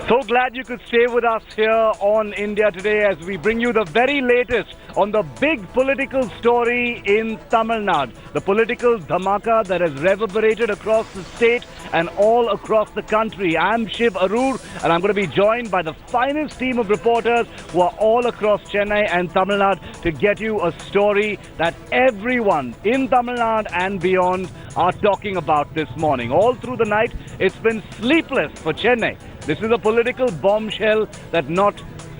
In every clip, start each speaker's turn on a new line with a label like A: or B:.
A: So glad you could stay with us here on India Today as we bring you the very latest on the big political story in Tamil Nadu. The political dhamaka that has reverberated across the state and all across the country. I'm Shiv Arur and I'm going to be joined by the finest team of reporters who are all across Chennai and Tamil Nadu to get you a story that everyone in Tamil Nadu and beyond are talking about this morning. All through the night, it's been sleepless for Chennai. This is a political bombshell that not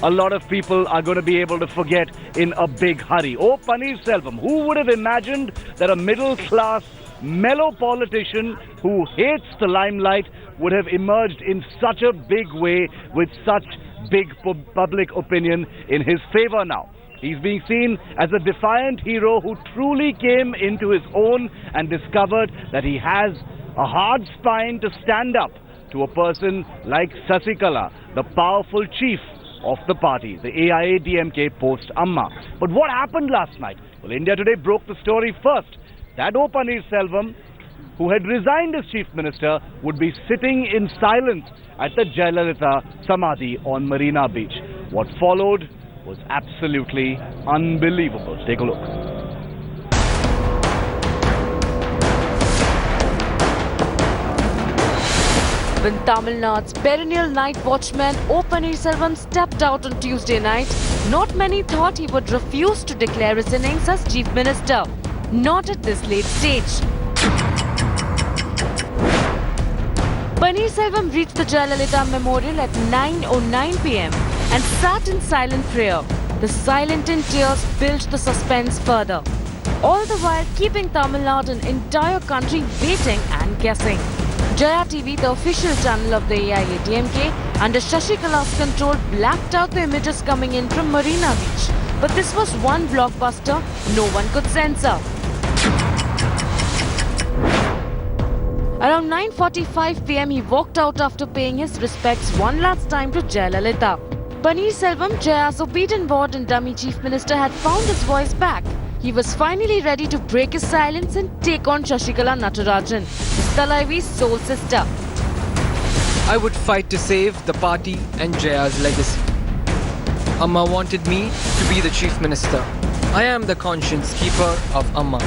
A: a lot of people are going to be able to forget in a big hurry. O Paneerselvam, who would have imagined that a middle-class, mellow politician who hates the limelight would have emerged in such a big way with such big public opinion in his favor now. He's being seen as a defiant hero who truly came into his own and discovered that he has a hard spine to stand up to a person like Sasikala, the powerful chief of the party, the AIADMK post-Amma. But what happened last night? Well, India Today broke the story first. That O Paneerselvam, who had resigned as chief minister, would be sitting in silence at the Jayalalitha Samadhi on Marina Beach. What followed was absolutely unbelievable. Take a look.
B: When Tamil Nadu's perennial night watchman O Paneerselvam stepped out on Tuesday night, not many thought he would refuse to declare his innings as chief minister. Not at this late stage. Paneerselvam reached the Jayalalitha Memorial at 9:09 p.m. and sat in silent prayer. The silent in tears built the suspense further. All the while keeping Tamil Nadu and entire country waiting and guessing. Jaya TV, the official channel of the AIADMK, under Sasikala's control, blacked out the images coming in from Marina Beach. But this was one blockbuster no one could censor. Around 9:45 p.m. he walked out after paying his respects one last time to Jayalalitha. Paneerselvam, Jaya's obedient ward and dummy chief minister, had found his voice back. He was finally ready to break his silence and take on Sasikala Natarajan, his Talaivi's soul sister.
C: I would fight to save the party and Jaya's legacy. Amma wanted me to be the chief minister. I am the conscience keeper of Amma.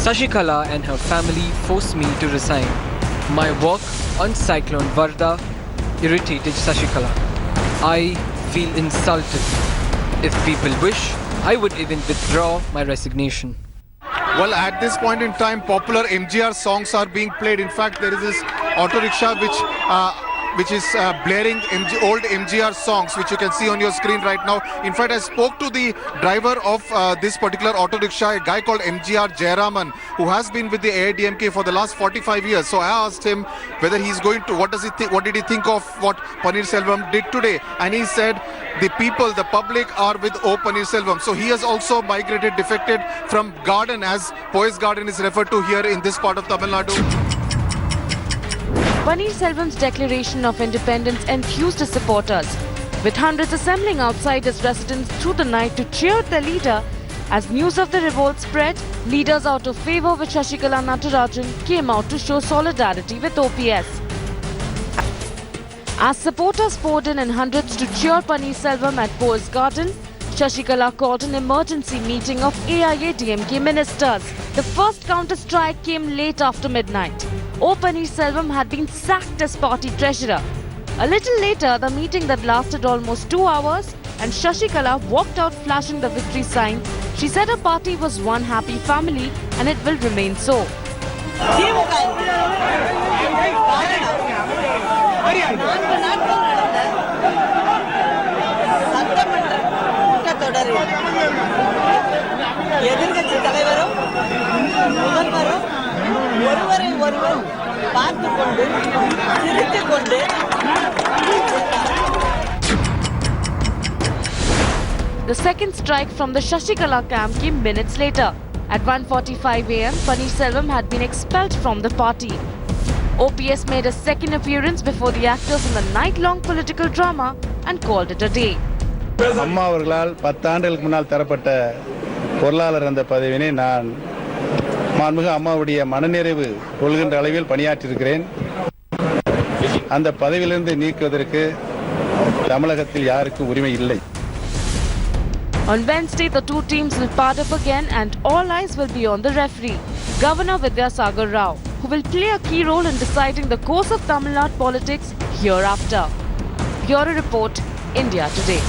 C: Sasikala and her family forced me to resign. My work on Cyclone Varda irritated Sasikala. I feel insulted. If people wish, I would even withdraw my resignation.
D: Well, at this point in time, popular MGR songs are being played. In fact, there is this auto rickshaw which is blaring old MGR songs, which you can see on your screen right now. In fact, I spoke to the driver of this particular auto rickshaw, a guy called MGR Jayaraman, who has been with the AIADMK for the last 45 years. So I asked him whether he's going to, what did he think of what Paneerselvam did today? And he said, the people, the public are with O Paneerselvam. So he has also migrated, defected from Garden, as Poise Garden is referred to here in this part of Tamil Nadu.
B: Paneerselvam's declaration of independence enthused his supporters, with hundreds assembling outside his residence through the night to cheer the leader. As news of the revolt spread, leaders out of favour with Sasikala Natarajan came out to show solidarity with OPS. As supporters poured in hundreds to cheer Paneerselvam at Poise Garden, Sasikala called an emergency meeting of AIADMK ministers. The first counter-strike came late after midnight. O Paneerselvam had been sacked as party treasurer. A little later, the meeting that lasted almost 2 hours, and Sasikala walked out flashing the victory sign. She said her party was one happy family and it will remain so.
E: எதிர்க்கட்சி தலைவரும் முதல்வரும் ஒருவரை ஒருவர் பார்த்து கொண்டு சிரித்துக் கொண்டு
B: The second strike from the Sasikala camp came minutes later. At 1:45 a.m., Paneerselvam had been expelled from the party. OPS made a second appearance before the actors in the night-long political drama and called it a day.
F: அம்மா அவர்களால் 10 ஆண்டுகளுக்கு முன்னால் தரப்பட்ட பொருளாளர் அந்த பதவியினை நான் மாண்புமிகு அம்மாவுடைய மனநிறைவு கொள்கின்ற அளவில் பணியாற்றியிருக்கிறேன். அந்த பதவியிலிருந்து நீக்குவதற்கு தமிழகத்தில் யாருக்கும் உரிமை இல்லை.
B: On Wednesday, the two teams will part up again and all eyes will be on the referee, Governor Vidyasagar Rao, who will play a key role in deciding the course of Tamil Nadu politics hereafter. Bureau Report, India Today.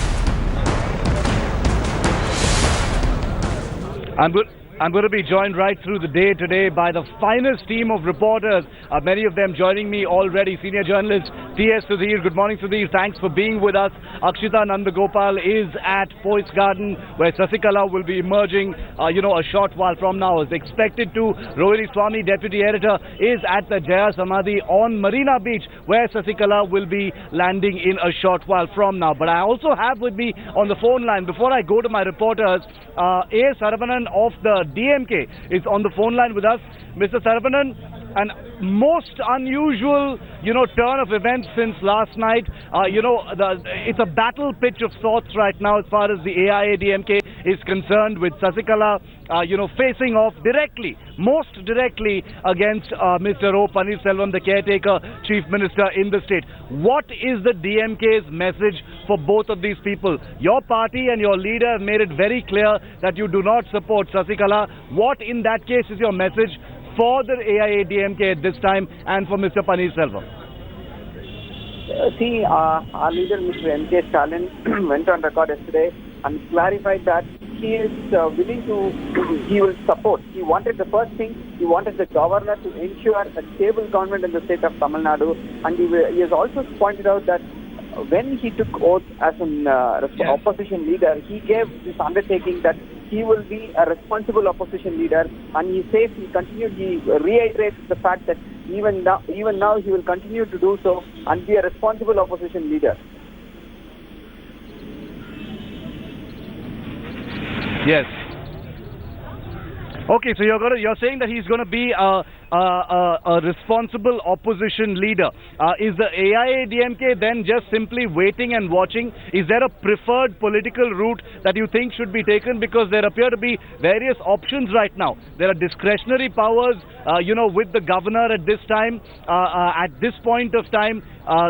A: I'm going to be joined right through the day today by the finest team of reporters, many of them joining me already. Senior journalist T.S. Sudhir. Good morning, Sudhir. Thanks for being with us. Akshita Nandagopal is at Poise Garden, where Sasikala will be emerging, a short while from now. As expected to, Rohini Swami, Deputy Editor, is at the Jaya Samadhi on Marina Beach, where Sasikala will be landing in a short while from now. But I also have with me on the phone line, before I go to my reporters, A. Saravanan of the DMK is on the phone line with us. Mr. Saravanan, an most unusual, turn of events since last night. It's a battle pitch of sorts right now as far as the AIADMK is concerned, with Sasikala, facing off most directly against Mr. O Paneerselvam, the caretaker chief minister in the state. What is the DMK's message for both of these people? Your party and your leader have made it very clear that you do not support Sasikala. What in that case is your message for the AIADMK at this time and for Mr. Paneerselvam?
G: Our leader, Mr. M.K. Stalin, went on record yesterday and clarified that he is willing to, he will support. He wanted the first thing, he wanted the governor to ensure a stable government in the state of Tamil Nadu, and he has also pointed out that when he took oath as an opposition leader, he gave this undertaking that he will be a responsible opposition leader, and he says he reiterates the fact that even now he will continue to do so and be a responsible opposition leader.
A: Yes. Okay, so you're saying that he's going to be a responsible opposition leader. Is the AIADMK then just simply waiting and watching? Is there a preferred political route that you think should be taken? Because there appear to be various options right now. There are discretionary powers, with the governor at this time. At this point of time,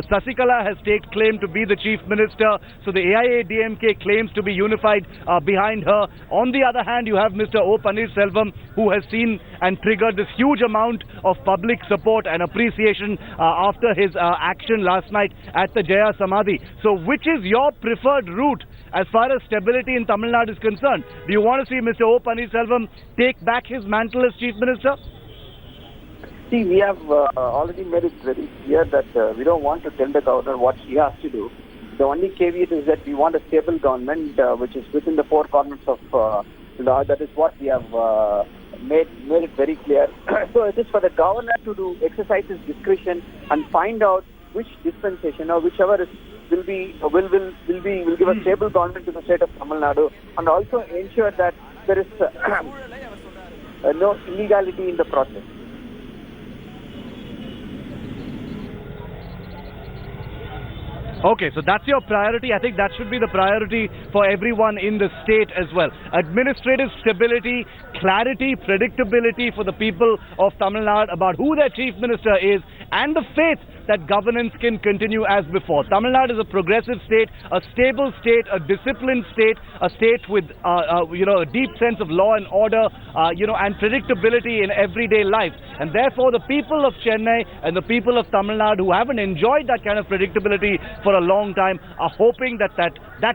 A: Sasikala has taken claim to be the chief minister, so the AIADMK claims to be unified behind her. On the other hand, you have Mr. O Paneerselvam, who has seen and triggered this huge amount of public support and appreciation after his action last night at the Jaya Samadhi. So which is your preferred route as far as stability in Tamil Nadu is concerned? Do you want to see Mr. O Paneerselvam take back his mantle as chief minister?
G: See, we have already made it very clear that we don't want to tell the governor what he has to do. The only caveat is that we want a stable government which is within the four corners of law. That is what we have made it very clear. So it is for the governor to exercise his discretion and find out which dispensation or whichever will give a stable government to the state of Tamil Nadu, and also ensure that there is no illegality in the process.
A: Okay, so that's your priority. I think that should be the priority for everyone in the state as well. Administrative stability, clarity, predictability for the people of Tamil Nadu about who their chief minister is, and the faith that governance can continue as before. Tamil Nadu is a progressive state, a stable state, a disciplined state, a state with a deep sense of law and order, and predictability in everyday life. And therefore, the people of Chennai and the people of Tamil Nadu who haven't enjoyed that kind of predictability for a long time are hoping that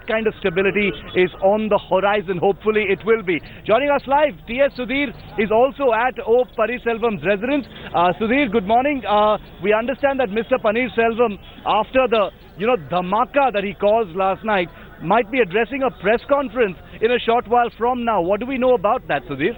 A: kind of stability is on the horizon. Hopefully, it will be. Joining us live, T.S. Sudhir is also at O Paneerselvam's residence. Sudhir, good morning. We understand that Mr. Paneerselvam, after the dhamaka that he caused last night, might be addressing a press conference in a short while from now. What do we know about that, Sudhir?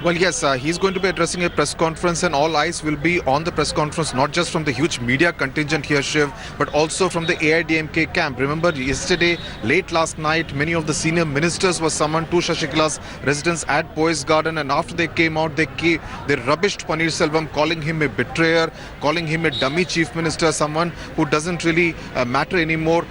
D: Well, yes, he's going to be addressing a press conference, and all eyes will be on the press conference, not just from the huge media contingent here, Shiv, but also from the AIADMK camp. Remember, yesterday, late last night, many of the senior ministers were summoned to Sasikala's residence at Poise Garden, and after they came out, they rubbished Paneerselvam, calling him a betrayer, calling him a dummy chief minister, someone who doesn't really matter anymore.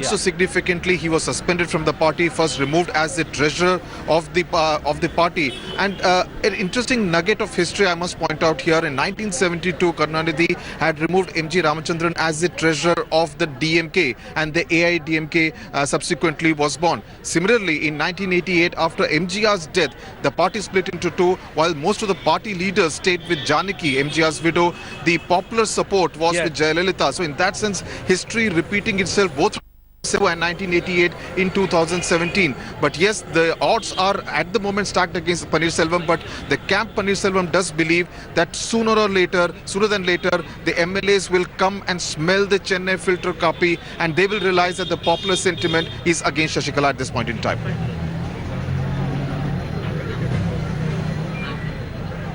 D: Significantly, he was suspended from the party, first removed as the treasurer of the party. And An interesting nugget of history I must point out here. In 1972, Karunanidhi had removed M.G. Ramachandran as the treasurer of the DMK, and the AIADMK subsequently was born. Similarly, in 1988, after MGR's death, the party split into two. While most of the party leaders stayed with Janaki, MGR's widow, the popular support was with Jayalalitha. So in that sense, history repeating itself both and 1988 in 2017. But yes, the odds are at the moment stacked against Paneerselvam, but the camp Paneerselvam does believe that sooner than later, the MLAs will come and smell the Chennai filter copy, and they will realize that the popular sentiment is against Sasikala at this point in time.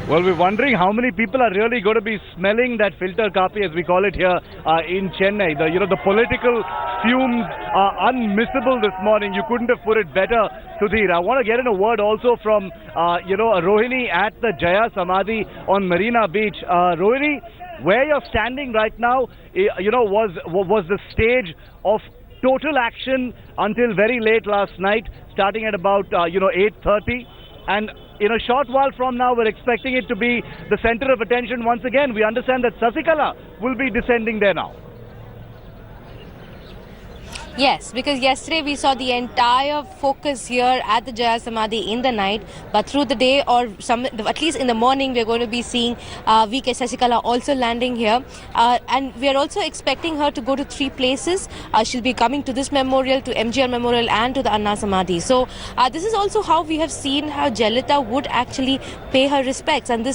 A: Well, we're wondering how many people are really going to be smelling that filter copy, as we call it here in Chennai. The political fumes are unmissable this morning. You couldn't have put it better, Sudhir. I want to get in a word also from, Rohini at the Jaya Samadhi on Marina Beach. Rohini, where you're standing right now, was the stage of total action until very late last night, starting at about, 8:30. And in a short while from now, we're expecting it to be the center of attention once again. We understand that Sasikala will be descending there now.
H: Yes, because yesterday we saw the entire focus here at the Jaya Samadhi in the night, but through the day, or at least in the morning, we're going to be seeing VK Sasikala also landing here, and we are also expecting her to go to 3 places. She'll be coming to this memorial, to MGR Memorial, and to the Anna Samadhi. So this is also how we have seen how Jayalalitha would actually pay her respects, and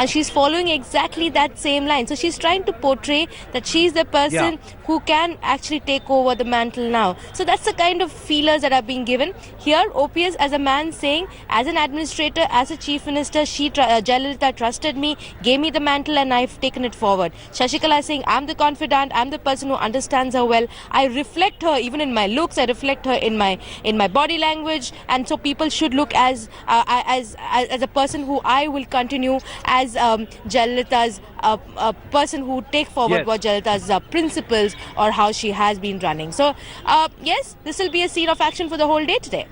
H: she's following exactly that same line. So she's trying to portray that she's the person who can actually take over the mantle now. So that's the kind of feelers that are being given. Here, OPS as a man saying, as an administrator, as a chief minister, Jayalalitha trusted me, gave me the mantle, and I've taken it forward. Sasikala saying, I'm the confidant, I'm the person who understands her well. I reflect her even in my looks, I reflect her in my body language, and so people should look as a person who I will continue as Jayalalitha's a person who would take forward what Jayalalitha's principles or how she has been running. So yes, this will be a scene of action for the whole day today.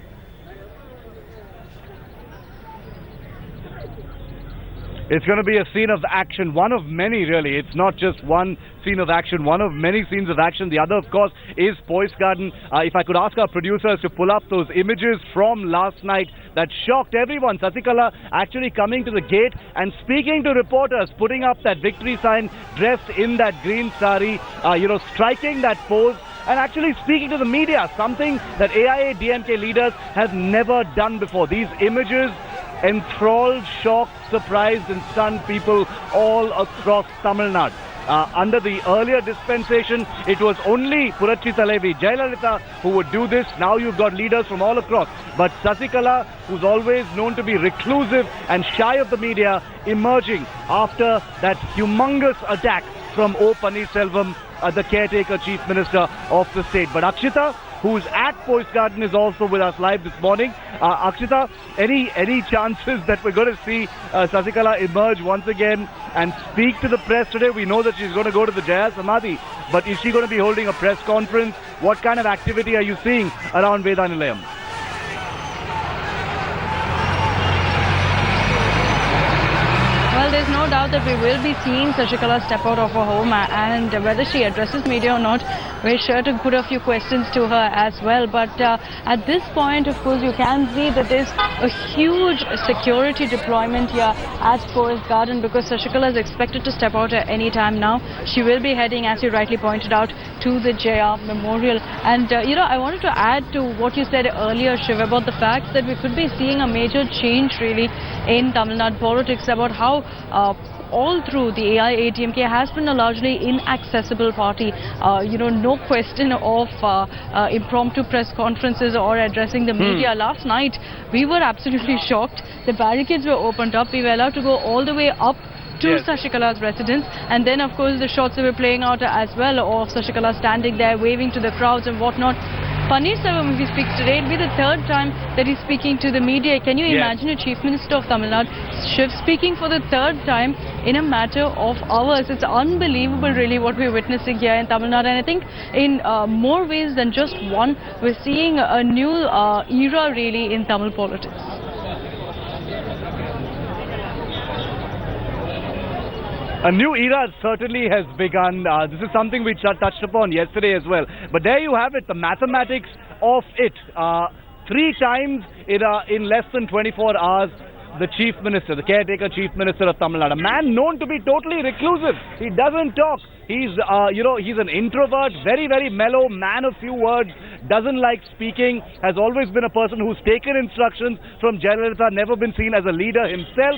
A: It's going to be a scene of action, one of many really. It's not just one scene of action, one of many scenes of action. The other, of course, is Poise Garden. If I could ask our producers to pull up those images from last night that shocked everyone. Sasikala actually coming to the gate and speaking to reporters, putting up that victory sign, dressed in that green sari, striking that pose, and actually speaking to the media, something that AIADMK leaders have never done before. These images enthralled, shocked, surprised and stunned people all across Tamil Nadu. Under the earlier dispensation, it was only Puratchi Thalaivi Jayalalitha who would do this. Now you've got leaders from all across. But Sasikala, who's always known to be reclusive and shy of the media, emerging after that humongous attack from O Paneerselvam, the caretaker chief minister of the state. But Akshita, who's at Poise Garden, is also with us live this morning. Akshita, any chances that we're going to see Sasikala emerge once again and speak to the press today? We know that she's going to go to the Jaya Samadhi, but is she going to be holding a press conference? What kind of activity are you seeing around Vedanilayam?
I: Well, there's no doubt that we will be seeing Sasikala step out of her home, and whether she addresses media or not, we're sure to put a few questions to her as well. But at this point, of course, you can see that there's a huge security deployment here at Poise Garden, because Sasikala is expected to step out at any time now. She will be heading, as you rightly pointed out, to the Jaya Memorial. And, I wanted to add to what you said earlier, Shiv, about the fact that we could be seeing a major change really in Tamil Nadu politics, about how all through the AIADMK has been a largely inaccessible party. No question of impromptu press conferences or addressing the media. Last night, we were absolutely shocked. The barricades were opened up. We were allowed to go all the way up to Sasikala's residence, and then of course the shots that were playing out as well of Sasikala standing there waving to the crowds and whatnot. Paneerselvam, if he speaks today, it'll be the 3rd time that he's speaking to the media. Can you imagine a Chief Minister of Tamil Nadu speaking for the 3rd time in a matter of hours? It's unbelievable really what we're witnessing here in Tamil Nadu, and I think in more ways than just one, we're seeing a new era really in Tamil politics.
A: A new era certainly has begun. This is something we touched upon yesterday as well. But there you have it, the mathematics of it. 3 times in less than 24 hours, the Chief Minister, the caretaker Chief Minister of Tamil Nadu, a man known to be totally reclusive. He doesn't talk. He's, he's an introvert, very, very mellow, man of few words, doesn't like speaking, has always been a person who's taken instructions from Jayalalitha, never been seen as a leader himself.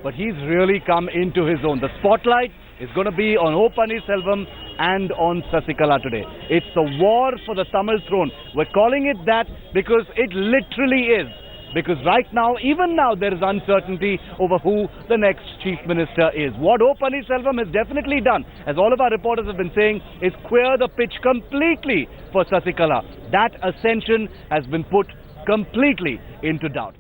A: But he's really come into his own. The spotlight is going to be on O Paneerselvam and on Sasikala today. It's the war for the Tamil throne. We're calling it that because it literally is. Because right now, even now, there is uncertainty over who the next Chief Minister is. What O Paneerselvam has definitely done, as all of our reporters have been saying, is clear the pitch completely for Sasikala. That ascension has been put completely into doubt.